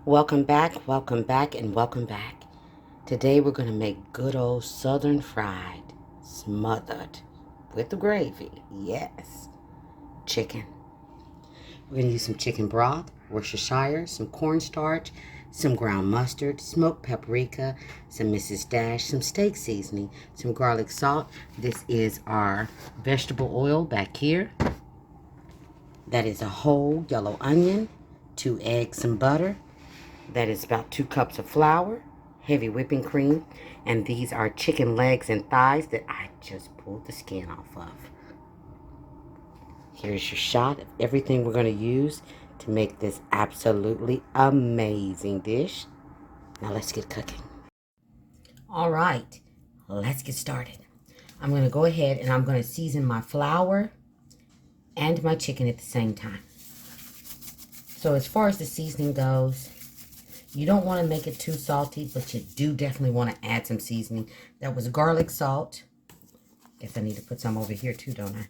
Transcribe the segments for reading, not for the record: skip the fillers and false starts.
welcome back, and welcome back. Today we're going to make good old southern fried, smothered, with the gravy, yes, chicken. We're going to use some chicken broth, Worcestershire, some cornstarch, some ground mustard, smoked paprika, some Mrs. Dash, some steak seasoning, some garlic salt. This is our vegetable oil back here. That is a whole yellow onion, 2 eggs, some butter. That is about 2 cups of flour, heavy whipping cream, and these are chicken legs and thighs that I just pulled the skin off of. Here's your shot of everything we're going to use to make this absolutely amazing dish. Now let's get cooking. All right, let's get started. I'm going to go ahead and I'm going to season my flour and my chicken at the same time. So as far as the seasoning goes, you don't want to make it too salty, but you do definitely want to add some seasoning. That was garlic salt. Guess I need to put some over here too, don't I?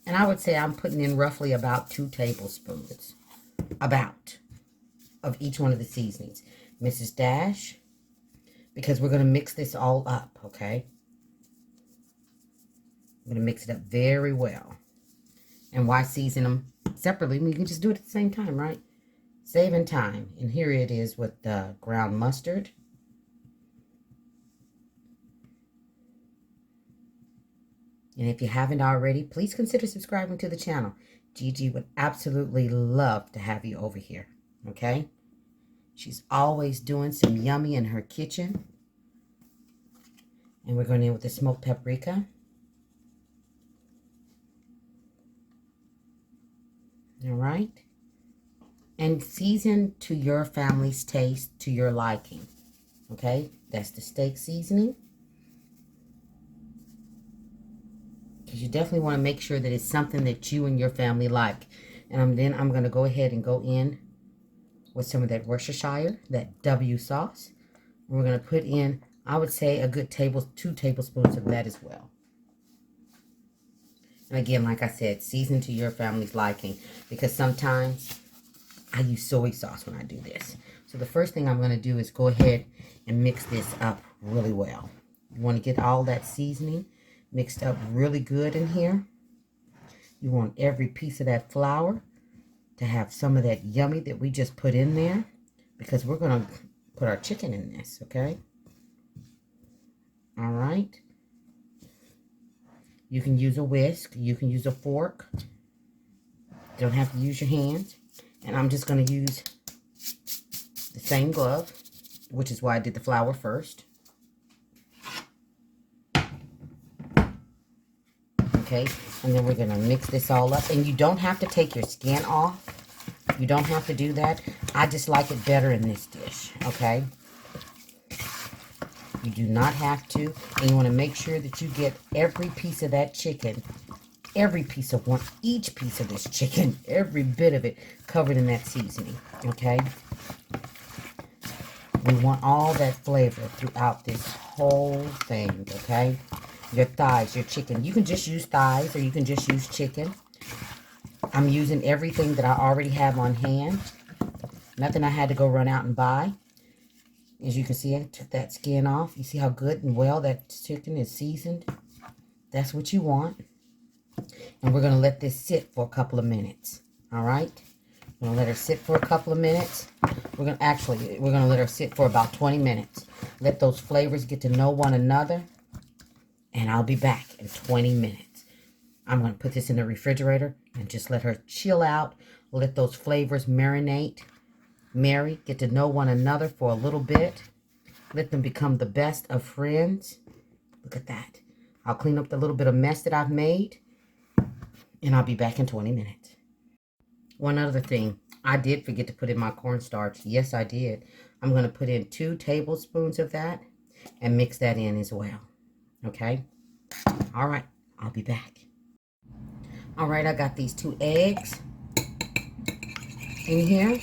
And I would say I'm putting in roughly about 2 tablespoons, of each one of the seasonings. Mrs. Dash, because we're going to mix this all up, okay? I'm going to mix it up very well. And why season them separately? We can just do it at the same time, right? Saving time. And here it is with the ground mustard. And if you haven't already, please consider subscribing to the channel. Gigi would absolutely love to have you over here. Okay? She's always doing some yummy in her kitchen. And we're going in with the smoked paprika. All right. And season to your family's taste, to your liking. Okay? That's the steak seasoning. Because you definitely want to make sure that it's something that you and your family like. And then I'm going to go ahead and go in with some of that Worcestershire, that W sauce. And we're going to put in, I would say, a good 2 tablespoons of that as well. And again, like I said, season to your family's liking. Because sometimes I use soy sauce when I do this. So the first thing I'm going to do is go ahead and mix this up really well. You want to get all that seasoning mixed up really good in here. You want every piece of that flour to have some of that yummy that we just put in there, because we're going to put our chicken in this, okay? All right. You can use a whisk. You can use a fork. You don't have to use your hands. And I'm just going to use the same glove, which is why I did the flour first. Okay, and then we're going to mix this all up. And you don't have to take your skin off. You don't have to do that. I just like it better in this dish, okay? You do not have to. And you want to make sure that you get every piece of that chicken, each piece of this chicken, every bit of it covered in that seasoning, okay? We want all that flavor throughout this whole thing, okay? Your thighs, your chicken. You can just use thighs or you can just use chicken. I'm using everything that I already have on hand. Nothing I had to go run out and buy. As you can see, I took that skin off. You see how good and well that chicken is seasoned? That's what you want. And we're going to let this sit for a couple of minutes. All right? We're going to let her sit for a couple of minutes. We're going to let her sit for about 20 minutes. Let those flavors get to know one another. And I'll be back in 20 minutes. I'm going to put this in the refrigerator and just let her chill out. Let those flavors marinate, get to know one another for a little bit. Let them become the best of friends. Look at that. I'll clean up the little bit of mess that I've made. And I'll be back in 20 minutes. One other thing. I did forget to put in my cornstarch. Yes, I did. I'm going to put in 2 tablespoons of that and mix that in as well. Okay? All right. I'll be back. All right. I got these 2 eggs in here.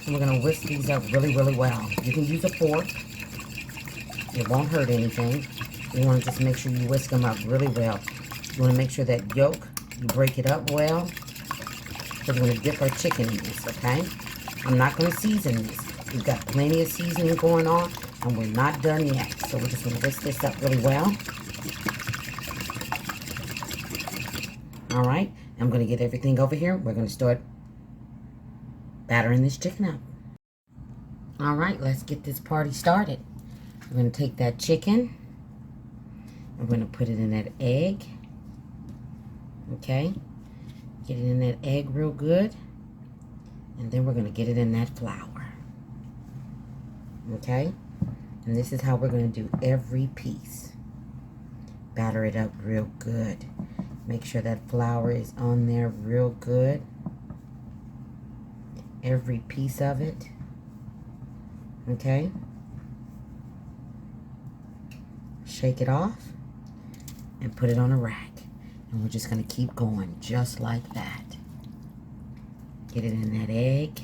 And we're going to whisk these up really, really well. You can use a fork. It won't hurt anything. You want to just make sure you whisk them up really well. You want to make sure that yolk, you break it up well. Because we're going to dip our chicken in this, okay? I'm not going to season this. We've got plenty of seasoning going on, and we're not done yet. So we're just going to whisk this up really well. All right, I'm going to get everything over here. We're going to start battering this chicken up. All right, let's get this party started. We're going to take that chicken. We're going to put it in that egg. Okay, get it in that egg real good. And then we're going to get it in that flour. Okay, and this is how we're going to do every piece. Batter it up real good. Make sure that flour is on there real good. Every piece of it. Okay. Shake it off and put it on a rack. And we're just going to keep going just like that. Get it in that egg.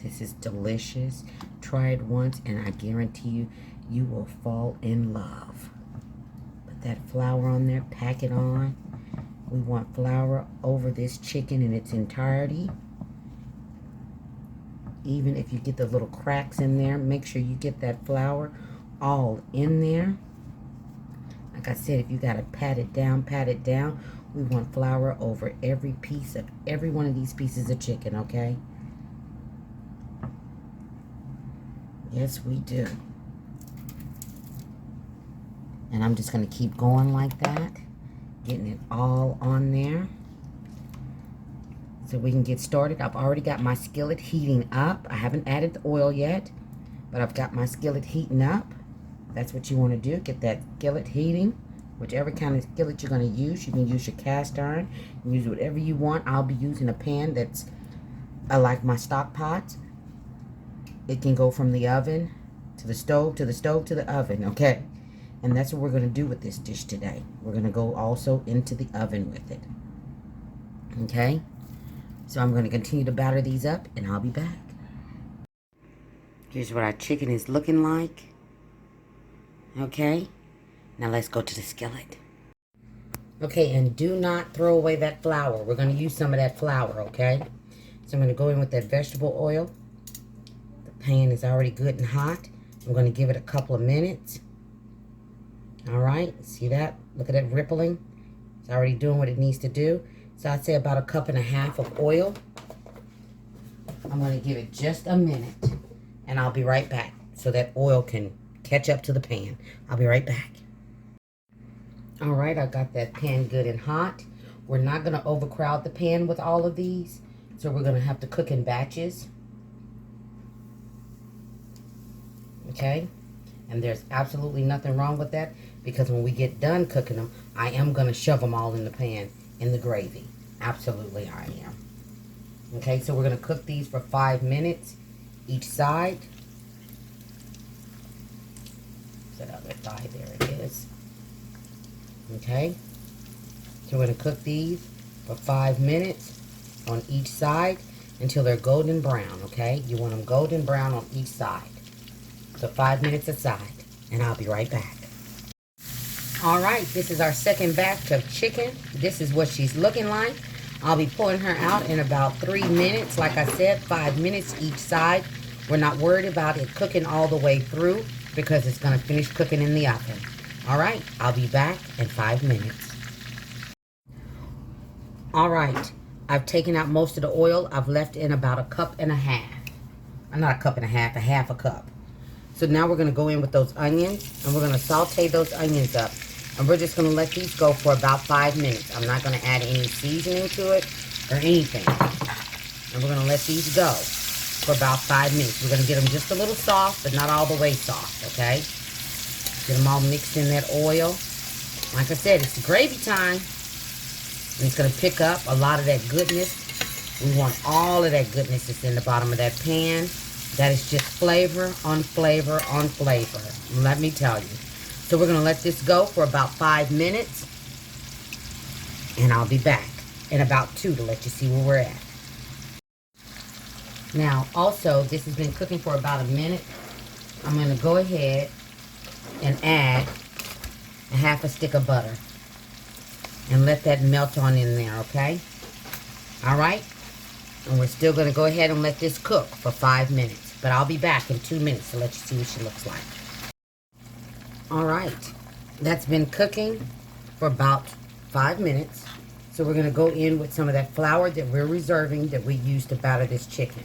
This is delicious. Try it once and I guarantee you, you will fall in love. Put that flour on there, pack it on. We want flour over this chicken in its entirety. Even if you get the little cracks in there, make sure you get that flour all in there. Like I said, if you got to pat it down, pat it down. We want flour over every piece of every one of these pieces of chicken, okay? Yes, we do. And I'm just going to keep going like that, getting it all on there so we can get started. I've already got my skillet heating up. I haven't added the oil yet, but I've got my skillet heating up. That's what you want to do. Get that skillet heating. Whichever kind of skillet you're going to use. You can use your cast iron. You can use whatever you want. I'll be using a pan that's like my stock pot. It can go from the oven to the stove, to the stove, to the oven, okay? And that's what we're going to do with this dish today. We're going to go also into the oven with it. Okay? So I'm going to continue to batter these up, and I'll be back. Here's what our chicken is looking like. Okay? Now let's go to the skillet. Okay, and do not throw away that flour. We're going to use some of that flour, okay? So I'm going to go in with that vegetable oil. The pan is already good and hot. I'm going to give it a couple of minutes. All right, see that? Look at it rippling. It's already doing what it needs to do. So I'd say about 1.5 cups of oil. I'm going to give it just a minute, and I'll be right back so that oil can catch up to the pan. I'll be right back. All right, I got that pan good and hot. We're not going to overcrowd the pan with all of these, so we're going to have to cook in batches. Okay, and there's absolutely nothing wrong with that, because when we get done cooking them, I am going to shove them all in the pan in the gravy. Absolutely, I am. Okay, so we're going to cook these for 5 minutes each side. That other thigh, there it is. Okay, so we're going to cook these for 5 minutes on each side until they're golden brown, okay? You want them golden brown on each side. So 5 minutes aside, and I'll be right back. All right, this is our second batch of chicken. This is what she's looking like. I'll be pulling her out in about 3 minutes. Like I said, 5 minutes each side. We're not worried about it cooking all the way through because it's going to finish cooking in the oven. All right, I'll be back in 5 minutes. All right, I've taken out most of the oil. I've left in about 1.5 cups. Not 1.5 cups, 1/2 cup. So now we're going to go in with those onions, and we're going to saute those onions up. And we're just going to let these go for about 5 minutes. I'm not going to add any seasoning to it or anything. And we're going to let these go for about 5 minutes. We're going to get them just a little soft, but not all the way soft, okay? Get them all mixed in that oil. Like I said, it's gravy time. And it's going to pick up a lot of that goodness. We want all of that goodness that's in the bottom of that pan. That is just flavor on flavor on flavor. Let me tell you. So we're going to let this go for about 5 minutes. And I'll be back in about 2 to let you see where we're at. Now, also, this has been cooking for about a minute. I'm going to go ahead and add 1/2 stick of butter. And let that melt on in there, okay? All right? And we're still going to go ahead and let this cook for 5 minutes. But I'll be back in 2 minutes to let you see what she looks like. All right. That's been cooking for about 5 minutes. So we're going to go in with some of that flour that we're reserving that we used to batter this chicken.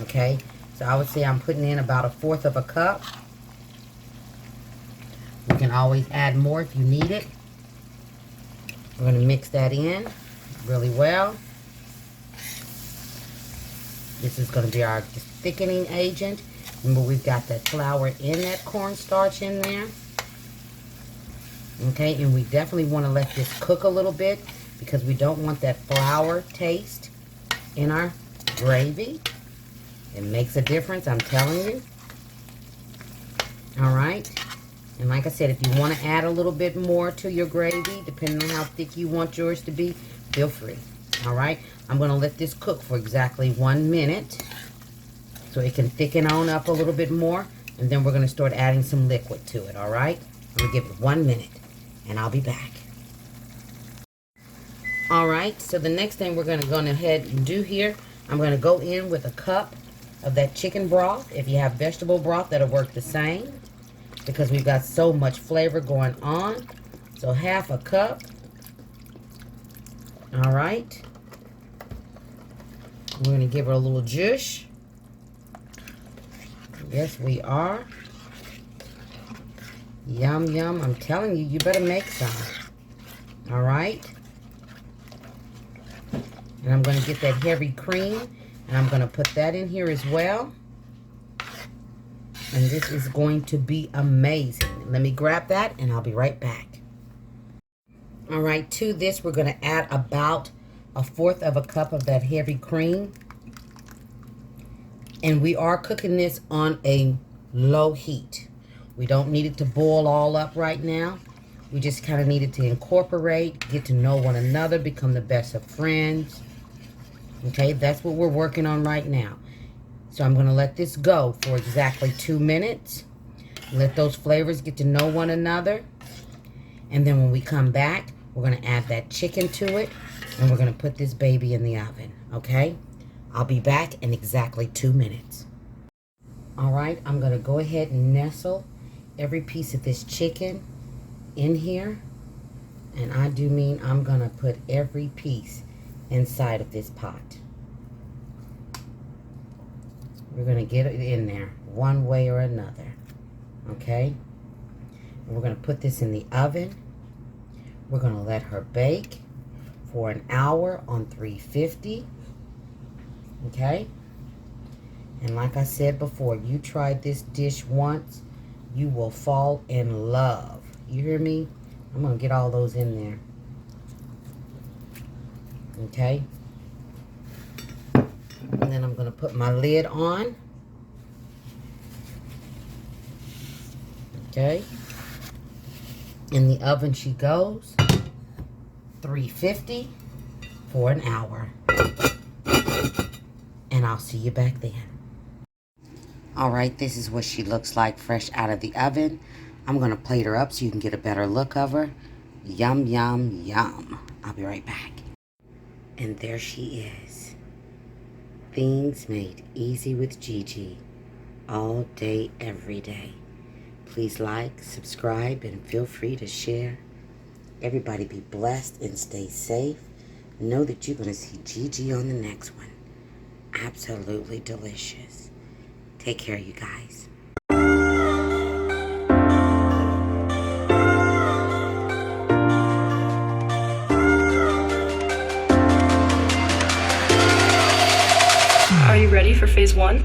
Okay. So I would say I'm putting in about 1/4 of a cup. You can always add more if you need it. We're going to mix that in really well. This is going to be our thickening agent. Remember, we've got that flour in that cornstarch in there. Okay, and we definitely want to let this cook a little bit because we don't want that flour taste in our gravy. It makes a difference, I'm telling you. All right. And like I said, if you want to add a little bit more to your gravy, depending on how thick you want yours to be, feel free. All right. I'm going to let this cook for exactly 1 minute so it can thicken on up a little bit more. And then we're going to start adding some liquid to it. All right. I'm going to give it 1 minute and I'll be back. All right. So the next thing we're going to go ahead and do here, I'm going to go in with a cup of that chicken broth. If you have vegetable broth, that'll work the same, because we've got so much flavor going on. So 1/2 cup. All right. We're going to give her a little zhuzh. Yes, we are. Yum, yum. I'm telling you, you better make some. All right. And I'm going to get that heavy cream, and I'm going to put that in here as well. And this is going to be amazing. Let me grab that and I'll be right back. All right, to this we're going to add about 1/4 of a cup of that heavy cream. And we are cooking this on a low heat. We don't need it to boil all up right now. We just kind of need it to incorporate, get to know one another, become the best of friends. Okay, that's what we're working on right now. So I'm going to let this go for exactly 2 minutes. Let those flavors get to know one another. And then when we come back, we're going to add that chicken to it. And we're going to put this baby in the oven. Okay? I'll be back in exactly 2 minutes. All right, I'm going to go ahead and nestle every piece of this chicken in here. And I do mean I'm going to put every piece inside of this pot. We're going to get it in there one way or another. Okay? And we're going to put this in the oven. We're going to let her bake for an hour on 350. Okay? And like I said before, you tried this dish once, you will fall in love. You hear me? I'm going to get all those in there. Okay? And then I'm going to put my lid on. Okay? In the oven she goes. 350 for an hour. And I'll see you back then. Alright, this is what she looks like fresh out of the oven. I'm going to plate her up so you can get a better look of her. Yum, yum, yum. I'll be right back. And there she is. Things made easy with Gigi. All day, every day. Please like, subscribe, and feel free to share. Everybody be blessed and stay safe. Know that you're going to see Gigi on the next one. Absolutely delicious. Take care, you guys. Are you ready for phase 1?